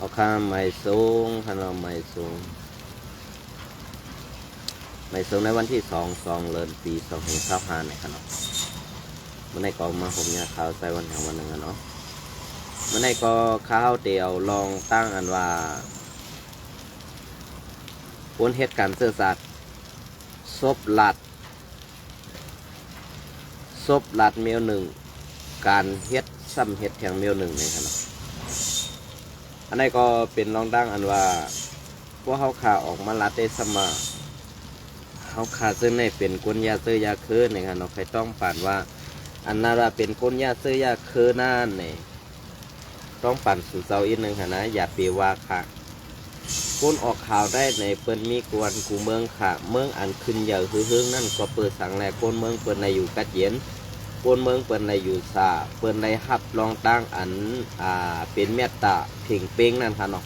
เอาค่าไม่สูงคันเราไม่สูงในวันที่2 เดือนปี2025ในขนมเมื่อในก็มาผมเนี่ยข่าวใส่วันแห่งวันหนึ่งเนาะเมื่อในก็ข้าวเดียวลองตั้งอันว่าผลเหตุการณ์เสื่อสัตว์ซบหลัดเมียวหนึ่งการเฮ็ดซ้ำเฮ็ดแทงเมียวหนึ่งในขนมอันนี้ก็เป็นลองตั้งอันว่าพวกเขาขาออกมาลัดได้สมาเขาขาซึ่งในเป็นก้นยาเสื้อยาคือเนี่ยครับเราใครต้องปั่นว่าอันนั้นเป็นก้นยาเสื้อยาคือนั่นเนี่ยต้องปั่นสู่เสาอีกหนึ่งค่ะนะอย่าเปีว่าค่ะก้นออกข่าวได้ในเปิ้นมีกวนกูเมืองค่ะเมืองอันขึ้นใหญ่ฮึ่งนั่นก็เปิดสังแหลก้นเมืองเปิ้นในอยู่กัดเย็นก้นเมืองเปิ้นในอยู่ซาเปิ้นในฮับลองตั้งอันเป็นเมตตาเพ่งเป้งนั่นค่ะเนาะ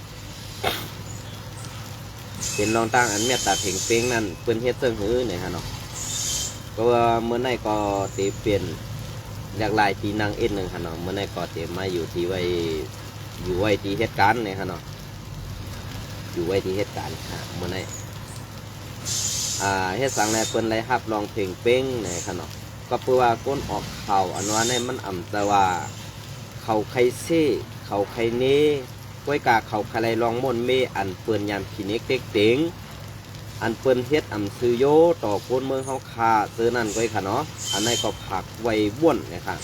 เป็นรองตั้งอันเมียตาเพ่งเป้งนั่นเปิ้นเฮ็ดเสื้อหื้อเนี่ยฮะเนาะก็ว่าเมื่อไหร่ก็ตีเปลี่ยนหลากหลายที่นางเอ็นหนึ่งฮะเนาะเมื่อไหร่ก็เตมาอยู่ที่ไว้ที่เหตุการณ์เนี่ยฮะเนาะอยู่ไว้ที่เหตุการณ์ฮะเมื่อไหร่เฮ็ดสังแลเปิ้นไรฮับลองเพ่งเป้งเนี่ยฮะเนาะก็เพื่อว่าก้นออกเข่าอันว่าเนี่ยมันอ่ำแต่ว่าเขาไข่เซ่เขาไข่เน่ก้อยกาเขาคาไรลองม่นเมอันเปิ้นยามขีเน็กเต็กเต็งอันเปิ้นเฮ็ดอ่ำซื้อโยต่อคนเมืองเฮาคาซื้อนั่นก้อยค่ะเนาะอันนี้ก็ผักไว้บ้วนนะคะ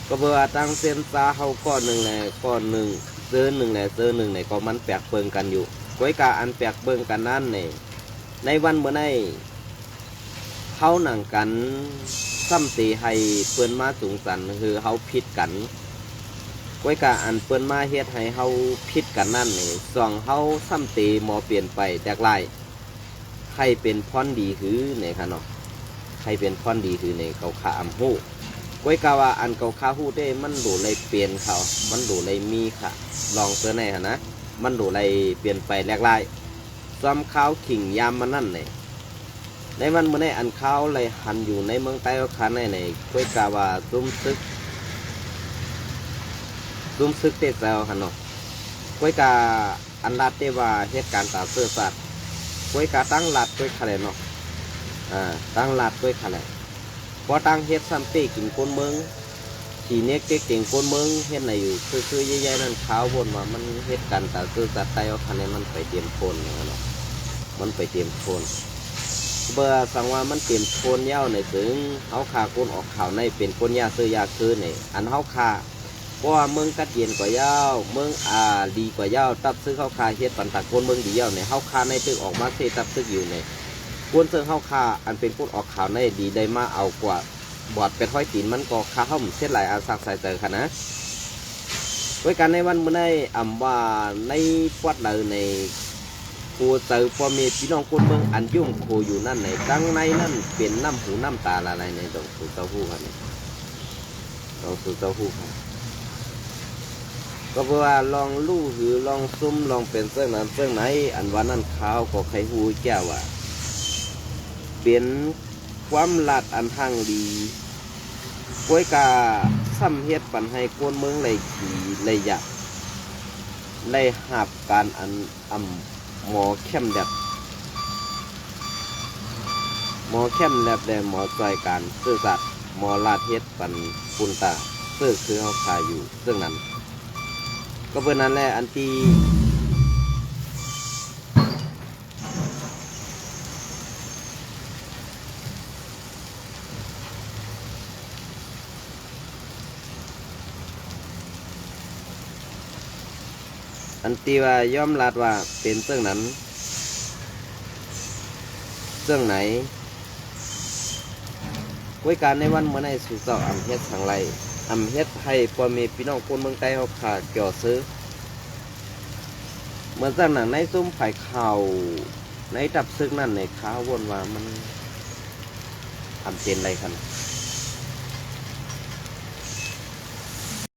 ก็เพื่อตั้งเส้นซาเฮาก้อนหนึ่งแหละก้อนหนึ่งซื้อหนึ่งแหละซื้อหนึ่งเนี่ยก็มันแปลกเปิงกันอยู่ก้อยกาอันแปลกเปิงกันนั่นเนี่ยในวันเมื่อไหร่เฮาหนังกันซ้ำตีให้เปิ้นมาสูงสันคือเฮาผิดกันก้อยกาอันเปิ้นมาเฮ็ดให้เฮาผิดกันนั่นนี่ส่องเฮาซ้ำตีมอเปลี่ยนไปแตกลายใครเป็นพรดีคือเนี่ยค่ะเนาะใครเป็นพรดีคือในเขาขาอำหู้ก้อยกาว่าอันเขาขาหู้ได้มันดูเลยเปลี่ยนเขามันดูเลยมีค่ะลองเสื้อในค่ะนะมันดูเลยเปลี่ยนไปแตกลายซ้ำข้าวขิงยามมันนั่นเนี่ยในวันเมื่อในอันข้าวเลยหันอยู่ในเมืองใต้ก็คันในก้อยกาว่าซุ่มซึกเตะเซลฮันเนาะก้อยกาอันรัดเตว่าเหตุการณ์ตาเสื้อสัตว์ก้อยกาตั้งรัดก้อยคะแนนเนาะตั้งรัดก้อยคะแนนพอตั้งเฮ็ดซัมเป้กินก้นเมืองขี่เน็กเก่งก้นเมืองเฮ็ดไหนอยู่คือใหญ่ๆนั่นเท้าบนมามันเหตุการณ์ตาเสื้อสัตว์ไต้เอาคะแนนมันไปเตรียมโคนเนาะมันไปเตรียมโคนเบอร์สังว่ามันเตรียมโคนเย้าในถึงเขาขาก้นออกข่าวในเป็นก้นยาเสื้อยาคือในอันเขาขาเพราะว่าเมืองกัดเย็นกว่าเย้าเมืองดีกว่าเย้าตับซื้อเข้าคาเฮ็ดปันตักคนเมืองดีเย้าเนี่ยเข้าคาในตึกออกมาเซตับซึกอยู่ในคนเซิงเข้าคาอันเป็นคนออกข่าวในดีได้มาเอากว่าบอดเป็นห้อยตีนมันก็คาห้อมเส้นหลายอาสักใส่เจอค่ะนะด้วยกันในวันเมื่อในว่าในปวดเลยในโคเจอพอมีพี่น้องคนเมืองอันยุ่งโคอยู่นั่นในตั้งในนั่นเป็นน้ำหูน้ำตาอะไรในตรงสู่เต้าหู้ครับตรงสู่เต้าหู้ครับก็เพราะว่าลองลู่หือลองซุ่มลองเป็นเสื้อนั้นเสื้อไหนอันวันนั้นข้าวก็ใครหูแก้วว่าเป็นความลัดอันทางดีก้อยกาซ้ำเฮ็ดปันให้ก้นเมืองเลยขี่เลยหยับเลยหับการอันหมอเข้มแบบหมอเข้มแบบแดงหมอใจการซื่อสัตย์หมอลาเฮ็ดปันปุนตาเสื้อคือเขาขายอยู่เรื่องนั้นก็เพื่อนนั้นแหละอันที่ว่ายอมรับว่าเป็นเรื่องนั้นเรื่องไหนไว้การในวันเมื่อในสุสานอำเฮ็ดทางไรอำเฮ็ดให้พอมีพี่น้องคนเมืองใต้เขาขาดเกี่ยวซื้อเหมือนจากหนังในซุ้มไผ่เข่าในดับซึกนั่นในข้าววนว่ามันทำเจนไรครับ